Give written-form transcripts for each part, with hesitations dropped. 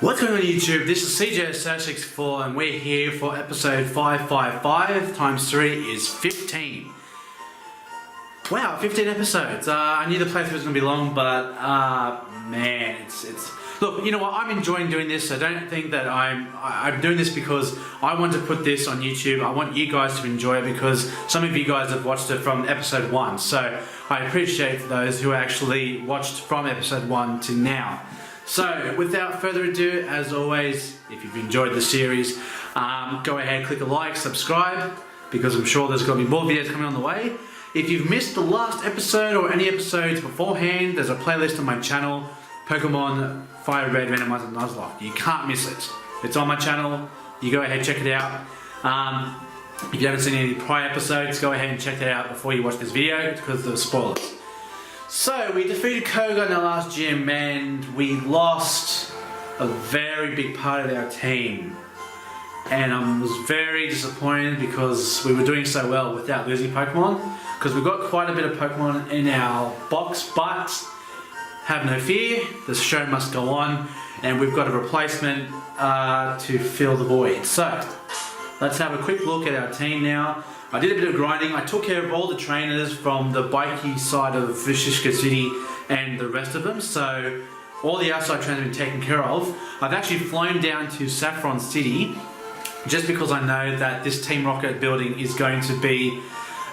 What's going on YouTube? This is CJ64 and we're here for episode 555 times 3 is 15. Wow, 15 episodes. I knew the playthrough was going to be long, but man, it's... Look, you know what? I'm enjoying doing this, so don't think that I'm doing this because I want to put this on YouTube. I want you guys to enjoy it because some of you guys have watched it from episode 1. So I appreciate those who actually watched from episode 1 to now. So, without further ado, as always, if you've enjoyed the series, go ahead, click a like, subscribe, because I'm sure there's going to be more videos coming on the way. If you've missed the last episode or any episodes beforehand, there's a playlist on my channel, Pokémon FireRed Randomizer Nuzlocke. You can't miss it. It's on my channel. You go ahead, check it out. If you haven't seen any prior episodes, go ahead and check that out before you watch this video, because of the spoilers. So, we defeated Koga in our last gym and we lost a very big part of our team. And I was very disappointed because we were doing so well without losing Pokemon. Because we've got quite a bit of Pokemon in our box, but have no fear, the show must go on. And we've got a replacement to fill the void. So, let's have a quick look at our team now. I did a bit of grinding. I took care of all the trainers from the bikey side of Saffron City and the rest of them. So all the outside trainers have been taken care of. I've actually flown down to Saffron City just because I know that this Team Rocket building is going to be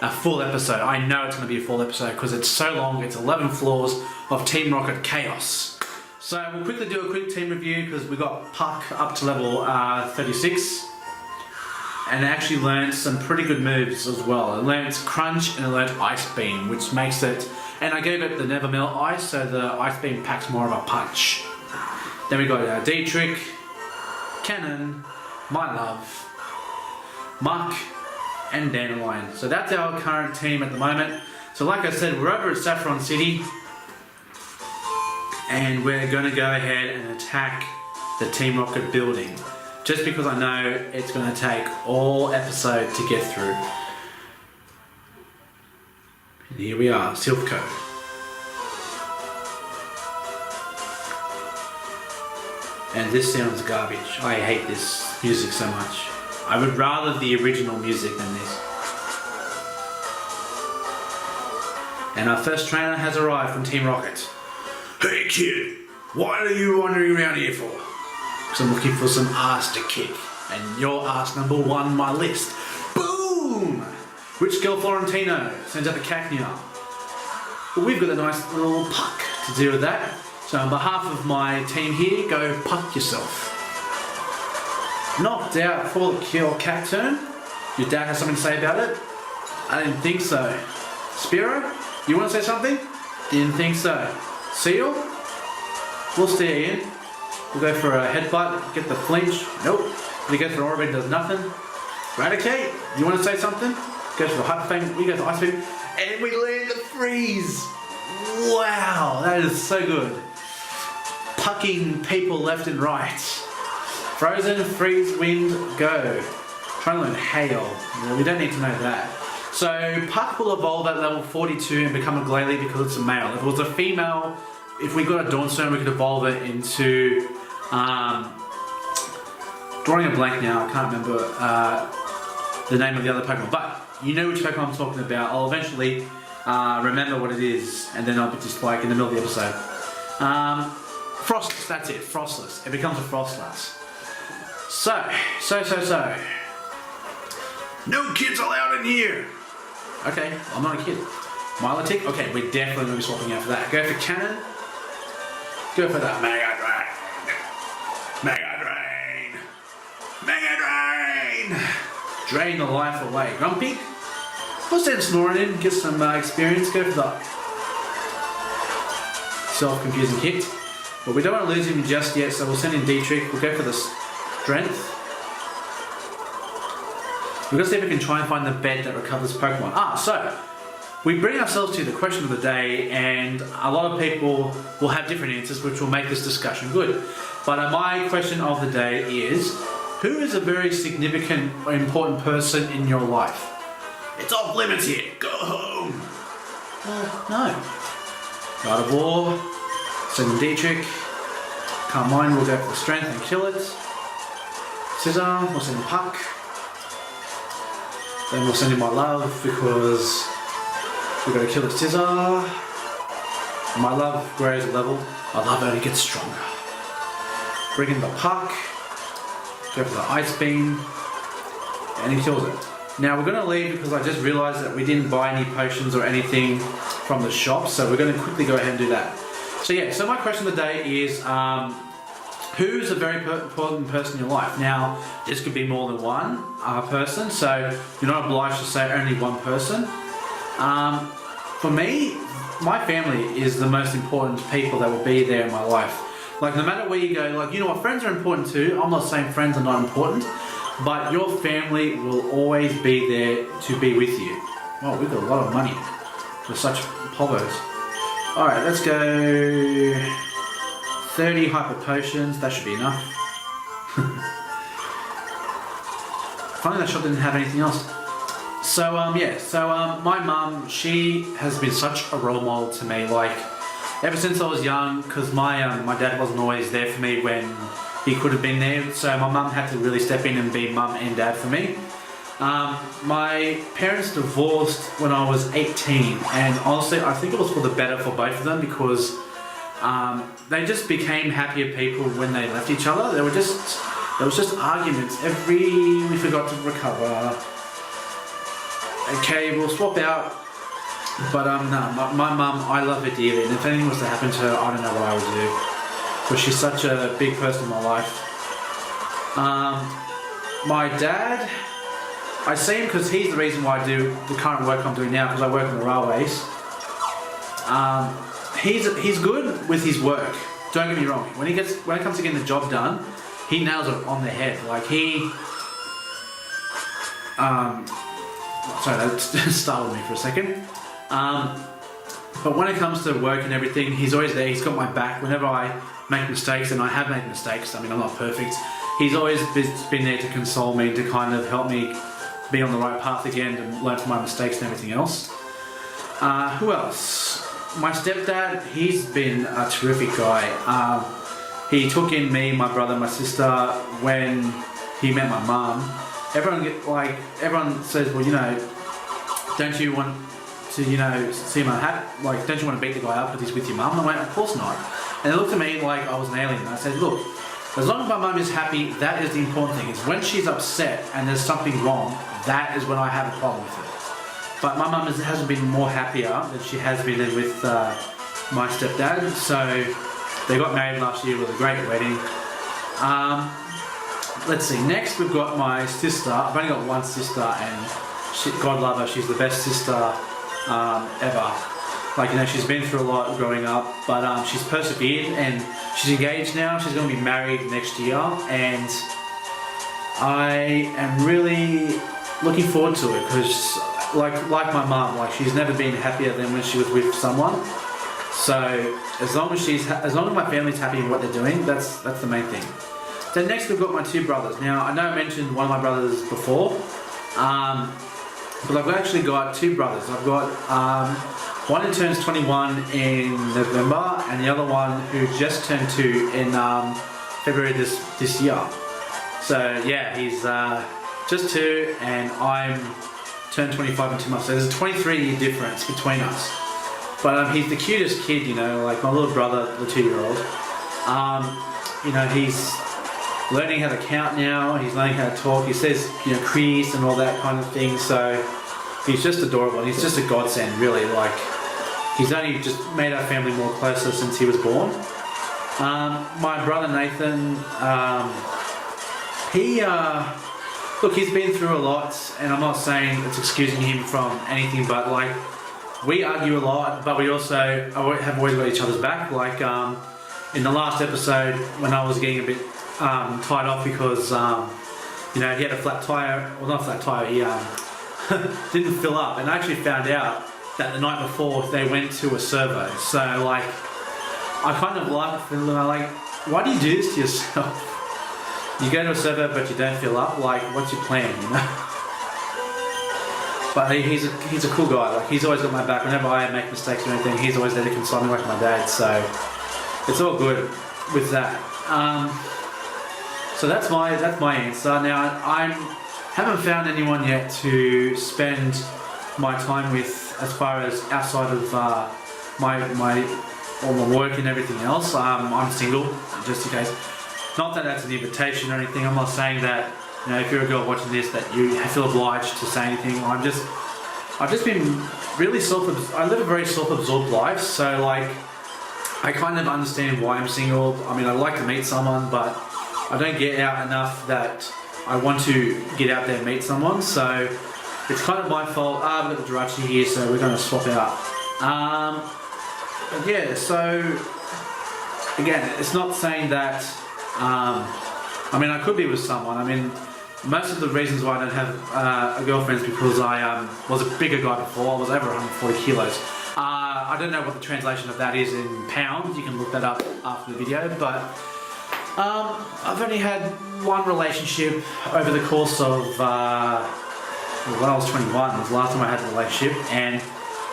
a full episode. I know it's going to be a full episode because it's so long. It's 11 floors of Team Rocket chaos. So we'll quickly do a quick team review because we got Puck up to level 36. And I actually learned some pretty good moves as well. I learned Crunch and I learned Ice Beam, which makes it... And I gave it the Never Melt Ice, so the Ice Beam packs more of a punch. Then we got D-Trick, Cannon, My Love, Muck, and Dandelion. So that's our current team at the moment. So like I said, we're over at Saffron City. And we're going to go ahead and attack the Team Rocket building. Just because I know it's going to take all episode to get through. And here we are, Silph Code. And this sounds garbage. I hate this music so much. I would rather the original music than this. And our first trainer has arrived from Team Rocket. Hey kid, what are you wandering around here for? Because I'm looking for some ass to kick. And you're ass number 1 on my list. Boom! Which girl Florentino sends up a Cacnea? Well, we've got a nice little Puck to deal with that. So on behalf of my team here, go Puck yourself. Knocked out for the kill cat turn. Your dad has something to say about it? I didn't think so. Spiro, you want to say something? Didn't think so. Seal? We'll stay in. We'll go for a headbutt, get the flinch. Nope. We go for an Orbit, does nothing. Eradicate, you want to say something? Go for the Hyper Fang, we go for Ice Beam, and we land the Freeze! Wow, that is so good. Pucking people left and right. Frozen, Freeze, Wind, go. Trying to learn Hail. Well, we don't need to know that. So, Puck will evolve at level 42 and become a Glalie because it's a male. If it was a female, if we got a Dawnstone, we could evolve it into... drawing a blank now, I can't remember the name of the other Pokemon, but you know which Pokemon I'm talking about. I'll eventually remember what it is, and then I'll be just like in the middle of the episode. Frostless, that's it, Frostless. It becomes a Frostlass. So. No kids allowed in here! Okay, I'm not a kid. Milotic? Okay, we're definitely going to be swapping out for that. Go for Cannon. Go for that Mega Drain. Mega Drain. Mega Drain. Drain the life away. Grumpy. We'll send Snoring in, get some experience. Go for the self-confusing hit. But we don't want to lose him just yet, so we'll send in D-Trick. We'll go for the Strength. We're going to see if we can try and find the bed that recovers Pokemon. So we bring ourselves to the question of the day, and a lot of people will have different answers, which will make this discussion good. But my question of the day is, who is a very significant or important person in your life? It's off limits here. Go home. Well, no. God of War, Send D-Trick. Can't mind, we'll go for the strength and kill it. Scissor, we'll send the puck. Then we'll send in my love because we've got to kill the scissor. My love grows a level. My love only gets stronger. Bring in the puck. Go for the ice beam. And he kills it. Now we're going to leave because I just realised that we didn't buy any potions or anything from the shop. So we're going to quickly go ahead and do that. So yeah, so my question of the day is who's a very important person in your life? Now, this could be more than one person, so you're not obliged to say only one person. For me, my family is the most important people that will be there in my life. Like, no matter where you go, like, you know what, friends are important too. I'm not saying friends are not important, but your family will always be there to be with you. Oh, we've got a lot of money for such povos. Alright, let's go 30 hyper potions, that should be enough. Finally, that shop didn't have anything else. So, my mum, she has been such a role model to me, like, ever since I was young, because my dad wasn't always there for me when he could have been there, so my mum had to really step in and be mum and dad for me. My parents divorced when I was 18, and honestly I think it was for the better for both of them because they just became happier people when they left each other. There was just arguments we forgot to recover. Okay, we'll swap out, but no, my mum, I love her dearly, and if anything was to happen to her, I don't know what I would do, because she's such a big person in my life. My dad, I see him because he's the reason why I do the current work I'm doing now, because I work on the railways. He's good with his work. Don't get me wrong. When it comes to getting the job done, he nails it on the head. Like sorry, that startled me for a second. But when it comes to work and everything, he's always there. He's got my back whenever I make mistakes, and I have made mistakes. I mean, I'm not perfect. He's always been there to console me, to kind of help me be on the right path again and learn from my mistakes and everything else. Who else? My stepdad, he's been a terrific guy. He took in me, my brother, my sister when he met my mum. Everyone says, well, you know, don't you want to, you know, see him unhappy? Like, don't you want to beat the guy up because he's with your mum? And I went, of course not. And they looked at me like I was an alien. And I said, look, as long as my mum is happy, that is the important thing. Is when she's upset and there's something wrong, that is when I have a problem with her. But my mum hasn't been more happier than she has been with my stepdad. So they got married last year. It was a great wedding. Let's see, next we've got my sister. I've only got one sister, and God love her, she's the best sister ever. Like, you know, she's been through a lot growing up, but she's persevered, and she's engaged now. She's going to be married next year, and I am really looking forward to it because, like my mum, like, she's never been happier than when she was with someone. So as long as my family's happy with what they're doing, that's the main thing. Then next we've got my two brothers. Now, I know I mentioned one of my brothers before, but I've actually got two brothers. I've got one who turns 21 in November, and the other one who just turned 2 in February this year. So yeah, he's just 2, and I'm turned 25 in 2 months. So there's a 23-year difference between us. But he's the cutest kid, you know, like my little brother, the 2-year-old. You know, he's learning how to count now, he's learning how to talk, he says, you know, crease and all that kind of thing, so he's just adorable, he's just a godsend, really. Like, he's only just made our family more closer since he was born. My brother Nathan, look, he's been through a lot, and I'm not saying it's excusing him from anything, but like, we argue a lot, but we also have always got each other's back. Like, in the last episode, when I was getting a bit tied off because you know, he had a flat tire, well, not a flat tire, he didn't fill up, and I actually found out that the night before they went to a servo. So like, I kind of laughed and I'm like, why do you do this to yourself? You go to a servo but you don't fill up, like, what's your plan, you know? But he's a cool guy. Like, he's always got my back whenever I make mistakes or anything. He's always there to console me like my dad, so it's all good with that. So that's my answer. Now I haven't found anyone yet to spend my time with as far as outside of my work and everything else. I'm single, just in case. Not that that's an invitation or anything. I'm not saying that, you know, if you're a girl watching this that you feel obliged to say anything. I've just been really I live a very self-absorbed life, so like I kind of understand why I'm single. I mean, I'd like to meet someone, but I don't get out enough that I want to get out there and meet someone, so it's kind of my fault. I've got the Jirachi here, so we're going to swap out. But yeah, so again, it's not saying that, I mean, I could be with someone. I mean, most of the reasons why I don't have a girlfriend is because I was a bigger guy before. I was over 140 kilos. I don't know what the translation of that is in pounds. You can look that up after the video, but I've only had one relationship over the course of when I was 21 was the last time I had a relationship, and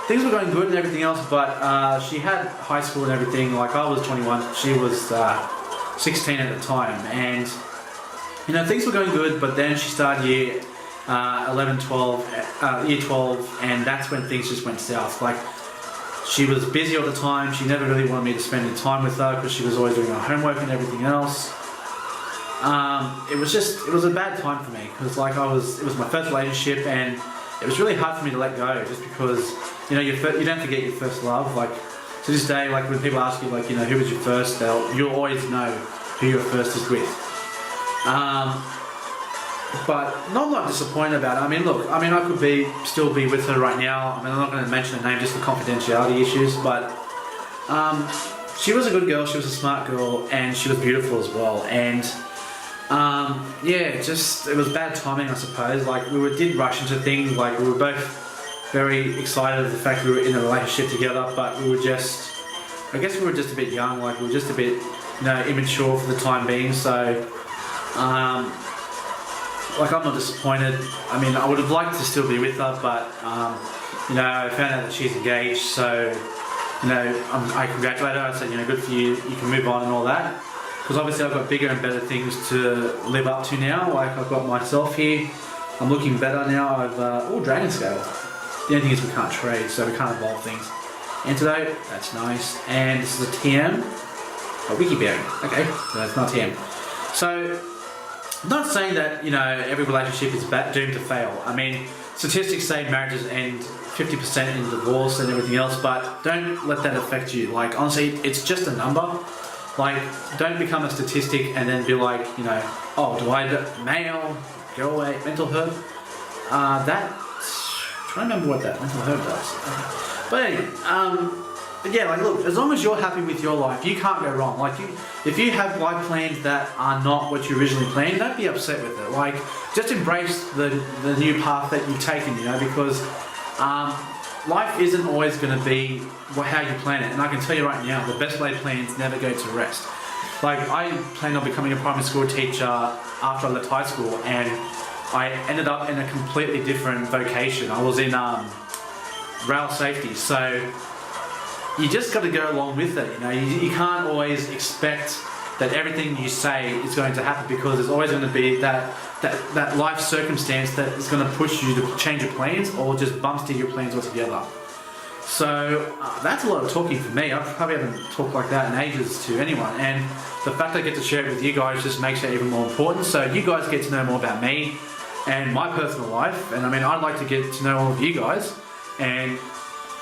things were going good and everything else, but she had high school and everything. Like, I was 21, she was 16 at the time, and you know, things were going good, but then she started year 11, 12, year 12, and that's when things just went south. Like, she was busy all the time. She never really wanted me to spend any time with her because she was always doing her homework and everything else. It was a bad time for me because like it was my first relationship, and it was really hard for me to let go just because, you know, you don't forget your first love. Like, to this day, like when people ask you, like, you know, who was your first, you'll always know who your first is with. But no, I'm not disappointed about it. I mean, look, I mean, I could still be with her right now. I mean, I'm not going to mention her name just for confidentiality issues, but she was a good girl, she was a smart girl, and she was beautiful as well. And yeah, it was bad timing, I suppose. Like, we did rush into things. Like, we were both very excited at the fact we were in a relationship together, but I guess we were just a bit young. Like, we were just a bit, you know, immature for the time being. So like, I'm not disappointed. I mean, I would have liked to still be with her, but you know, I found out that she's engaged, so, you know, I congratulate her. I said, you know, good for you, you can move on and all that. Because obviously I've got bigger and better things to live up to now. Like, I've got myself here, I'm looking better now. I've, Dragon Scale. The only thing is we can't trade, so we can't evolve things. Antidote, that's nice. And this is a TM, a Wiki Berry. Okay, so that's not TM. So, I'm not saying that, you know, every relationship is doomed to fail. I mean, statistics say marriages end 50% in divorce and everything else, but don't let that affect you. Like, honestly, it's just a number. Like, don't become a statistic and then be like, you know, oh, do I male, go away, mental herb? I'm trying to remember what that mental herb does. But anyway, but yeah, like, look, as long as you're happy with your life, you can't go wrong. Like, if you have life plans that are not what you originally planned, don't be upset with it. Like, just embrace the new path that you've taken, you know, because life isn't always going to be how you plan it. And I can tell you right now, the best laid plans never go to rest. Like, I planned on becoming a primary school teacher after I left high school, and I ended up in a completely different vocation. I was in rail safety, so you just got to go along with it. You know, you can't always expect that everything you say is going to happen, because there's always going to be that life circumstance that is going to push you to change your plans or just bump steer your plans altogether. So that's a lot of talking for me. I probably haven't talked like that in ages to anyone, and the fact I get to share it with you guys just makes it even more important. So you guys get to know more about me and my personal life, and I mean, I'd like to get to know all of you guys. And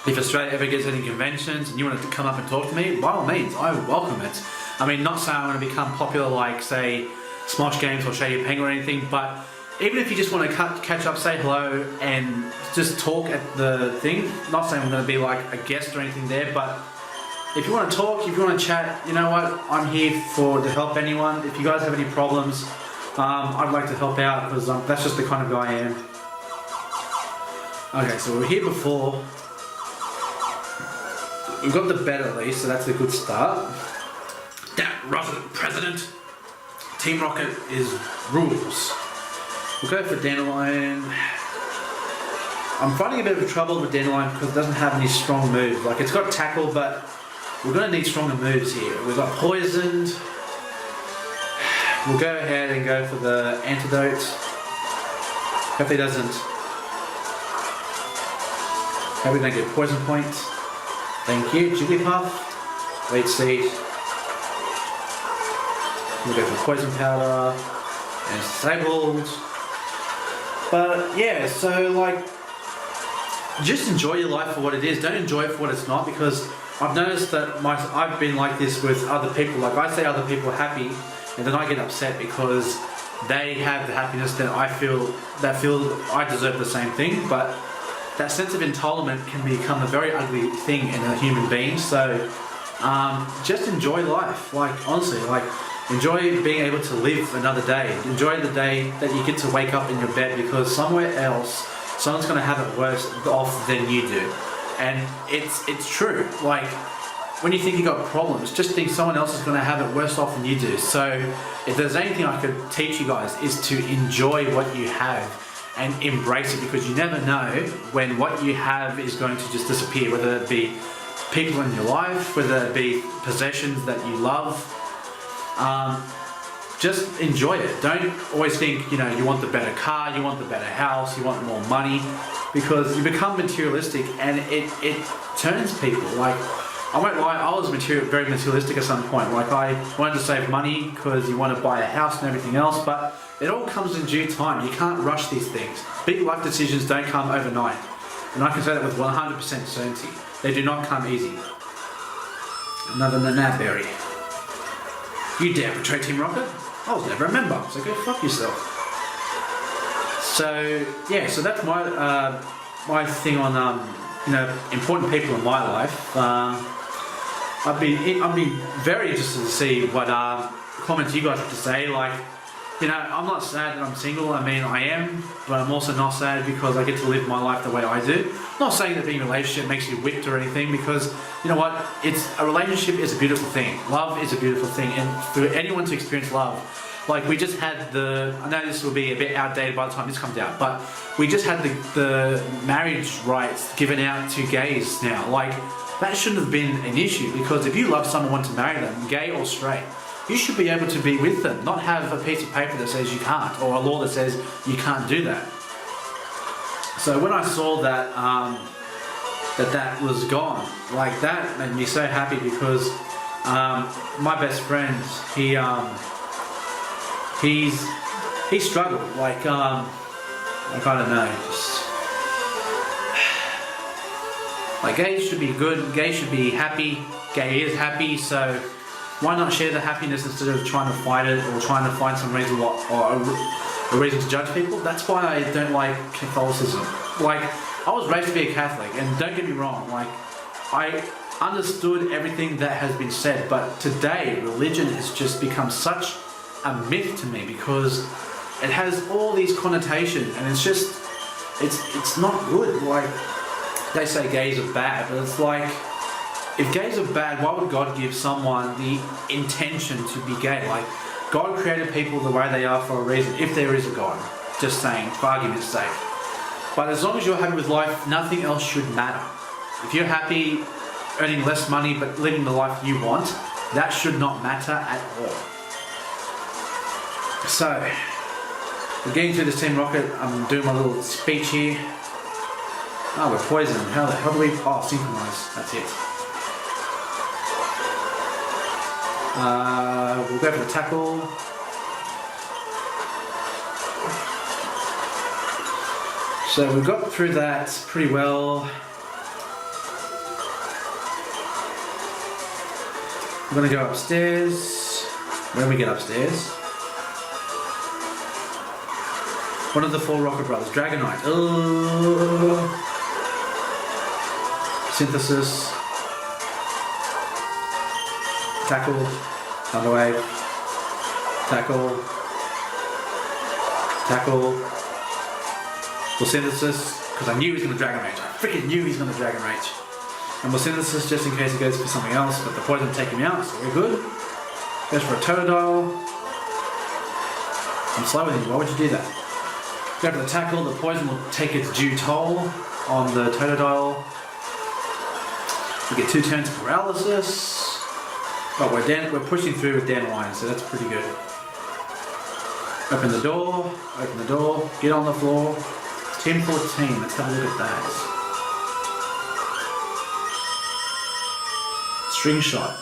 if Australia ever gets any conventions and you want to come up and talk to me, by all means, I would welcome it. I mean, not saying I want to become popular like, say, Smosh Games or Shady Peng or anything, but even if you just want to catch up, say hello, and just talk at the thing, not saying I'm going to be like a guest or anything there, but if you want to talk, if you want to chat, you know what, I'm here to help anyone. If you guys have any problems, I'd like to help out, because that's just the kind of guy I am. Okay, so we were here before. We've got the bed at least, so that's a good start. That President, Team Rocket is rules. We'll go for Dandelion. I'm finding a bit of trouble with Dandelion because it doesn't have any strong moves. Like, it's got tackle, but we're going to need stronger moves here. We've got Poisoned. we'll go ahead and go for the antidote. Hopefully it doesn't. Hopefully we don't get poison point. Thank you. Jigglypuff. Leech seed. We'll go for poison powder. And it's disabled. But yeah, so like, just enjoy your life for what it is. Don't enjoy it for what it's not, because I've noticed that I've been like this with other people. Like, I say other people are happy, and then I get upset because they have the happiness that I feel I deserve the same thing. But that sense of entitlement can become a very ugly thing in a human being. So just enjoy life. Like, honestly, like, enjoy being able to live another day. Enjoy the day that you get to wake up in your bed, because somewhere else someone's going to have it worse off than you do. And it's true. Like, when you think you got problems, just think someone else is going to have it worse off than you do. So if there's anything I could teach you guys, is to enjoy what you have and embrace it, because you never know when what you have is going to just disappear, whether it be people in your life, whether it be possessions that you love. Just enjoy it. Don't always think, you know, you want the better car, you want the better house, you want more money, because you become materialistic and it turns people. Like, I won't lie, I was very materialistic at some point. Like, I wanted to save money because you want to buy a house and everything else, but it all comes in due time. You can't rush these things. Big life decisions don't come overnight. And I can say that with 100% certainty. They do not come easy. Another Nanab-berry. You dare betray Team Rocket? I was never a member, so go fuck yourself. So yeah, so that's my my thing on you know, important people in my life. I'd be very interested to see what comments you guys have to say. Like, you know, I'm not sad that I'm single. I mean, I am, but I'm also not sad because I get to live my life the way I do. I'm not saying that being in a relationship makes you whipped or anything, because you know what? A relationship is a beautiful thing. Love is a beautiful thing, and for anyone to experience love, like we just had I know this will be a bit outdated by the time this comes out, but we just had the marriage rights given out to gays now. Like, that shouldn't have been an issue, because if you love someone, want to marry them, gay or straight, you should be able to be with them, not have a piece of paper that says you can't, or a law that says you can't do that. So when I saw that that was gone, like, that made me so happy, because my best friend, he struggled, like I don't know, just like, gays should be good, gays should be happy, gay is happy, so why not share the happiness instead of trying to fight it or trying to find some reason or a reason to judge people? That's why I don't like Catholicism. Like, I was raised to be a Catholic, and don't get me wrong, like, I understood everything that has been said, but today religion has just become such a myth to me, because it has all these connotations, and it's just, it's not good. Like, they say gays are bad, but it's like, if gays are bad, why would God give someone the intention to be gay? Like, God created people the way they are for a reason, if there is a God. Just saying, for argument's sake. But as long as you're happy with life, nothing else should matter. If you're happy earning less money but living the life you want, that should not matter at all. So, we're getting through this Team Rocket. I'm doing my little speech here. Oh, we're poisoned. How the hell do we... Oh, synchronize. That's it. We'll go for the tackle. So we got through that pretty well. We're going to go upstairs. When we get upstairs, one of the 4 Rocket Brothers, Dragonite. Synthesis. Tackle. Another wave. Tackle. Tackle. Well, Synthesis, because I knew he was going to Dragon Rage. I freaking knew he was going to Dragon Rage. And we'll Synthesis just in case he goes for something else, but the poison will take him out, so we're good. Goes for a Totodile. I'm slow with him, why would you do that? Go for the tackle, the poison will take its due toll on the Totodile. We get 2 turns of paralysis. But we're pushing through with Dandelion, so that's pretty good. Open the door, get on the floor. Team 14, let's have a look at that. String shot.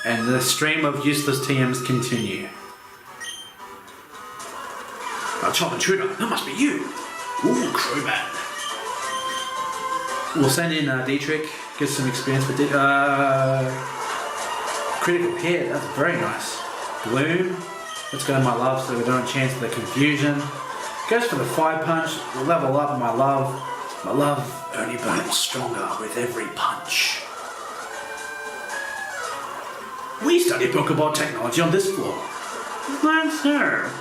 And the stream of useless TMs continue. Child intruder, that must be you. Ooh, crowman. We'll send in Dietrich, get some experience with critical hit, that's very nice. Gloom, let's go to my love so we don't chance the confusion. Goes for the fire punch, we'll level up my love. My love only burns stronger with every punch. We study Pokeball technology on this floor. Well, sir.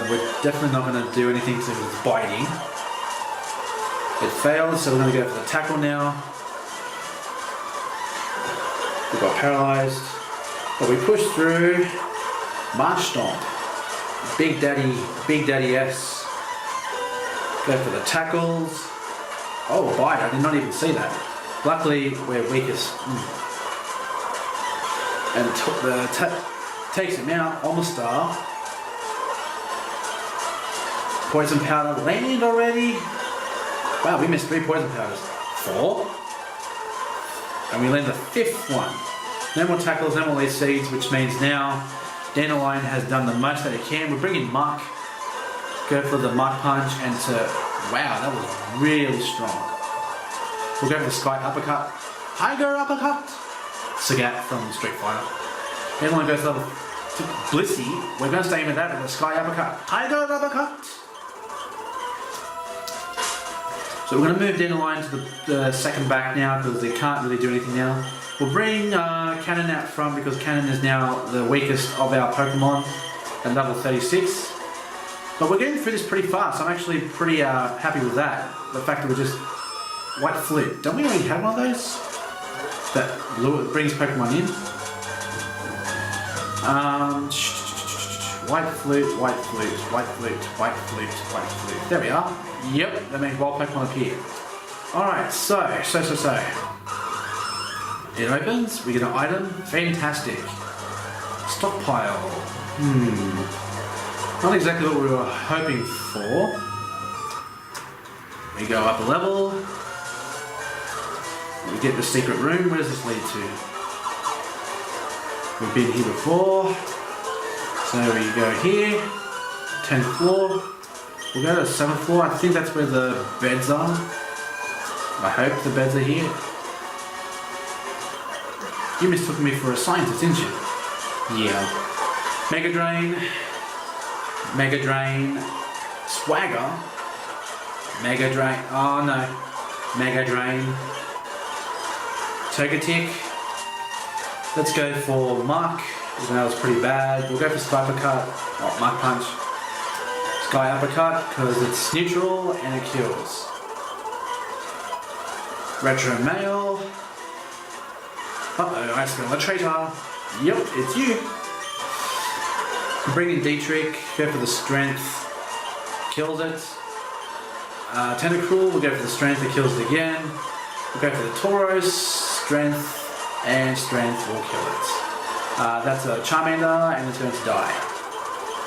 We're definitely not going to do anything to with biting. It failed, so we're going to go for the tackle now. We got paralyzed, but we pushed through. March Stomp. Big Daddy S. Go for the tackles. Oh, a bite, I did not even see that. Luckily, we're weakest. And takes him out, almost star. Poison powder landed already. Wow, we missed 3 poison powders. 4. And we land the 5th one. No more tackles, no more lead seeds, which means now Dandelion has done the most that it can. We're bringing Muck. Go for the Muck punch and to... Wow, that was really strong. We'll go for the Sky Uppercut. Tiger Uppercut! Sagat from Street Fighter. Dandelion goes level to Blissey. We're going to stay in with that with the Sky Uppercut. Tiger Uppercut! So we're going to move Dandelion to the second back now because they can't really do anything now. We'll bring Cannon out front because Cannon is now the weakest of our Pokemon at level 36. But we're getting through this pretty fast. I'm actually pretty happy with that. The fact that we're just... White Flute. Don't we already have one of those? That brings Pokemon in? White Flute, White Flute, White Flute, White Flute, White Flute. There we are. Yep, that makes wild Pokemon appear. Alright, so. It opens, we get an item. Fantastic. Stockpile. Not exactly what we were hoping for. We go up a level. We get the secret room. Where does this lead to? We've been here before. So we go here. 10th floor. We'll go to the 7th floor. I think that's where the beds are. I hope the beds are here. You mistook me for a scientist, didn't you? Yeah. Mega Drain. Swagger. Mega Drain. Oh no. Mega Drain. Togetic. Let's go for Muck. Even though that was pretty bad. We'll go for Sky Uppercut. Oh, Muck Punch. Sky Uppercut because it's neutral and it kills. Retro Mail. Uh-oh, I smell a traitor. Yep, it's you. Bring in Dietrich, go for the strength, kills it. Tentacruel, we'll go for the strength, it kills it again. We'll go for the Tauros, strength, and strength will kill it. That's a Charmander, and it's going to die.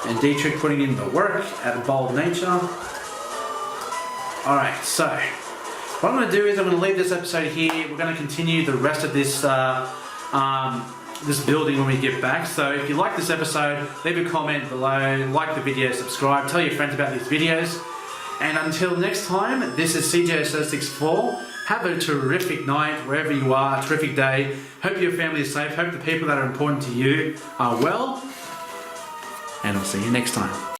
And Dietrich putting in the work at Bold Nature. Alright, so what I'm going to do is I'm going to leave this episode here. We're going to continue the rest of this this building when we get back. So if you like this episode, leave a comment below, like the video, subscribe, tell your friends about these videos. And until next time, this is CJ064. Have a terrific night wherever you are, a terrific day. Hope your family is safe. Hope the people that are important to you are well. And I'll see you next time.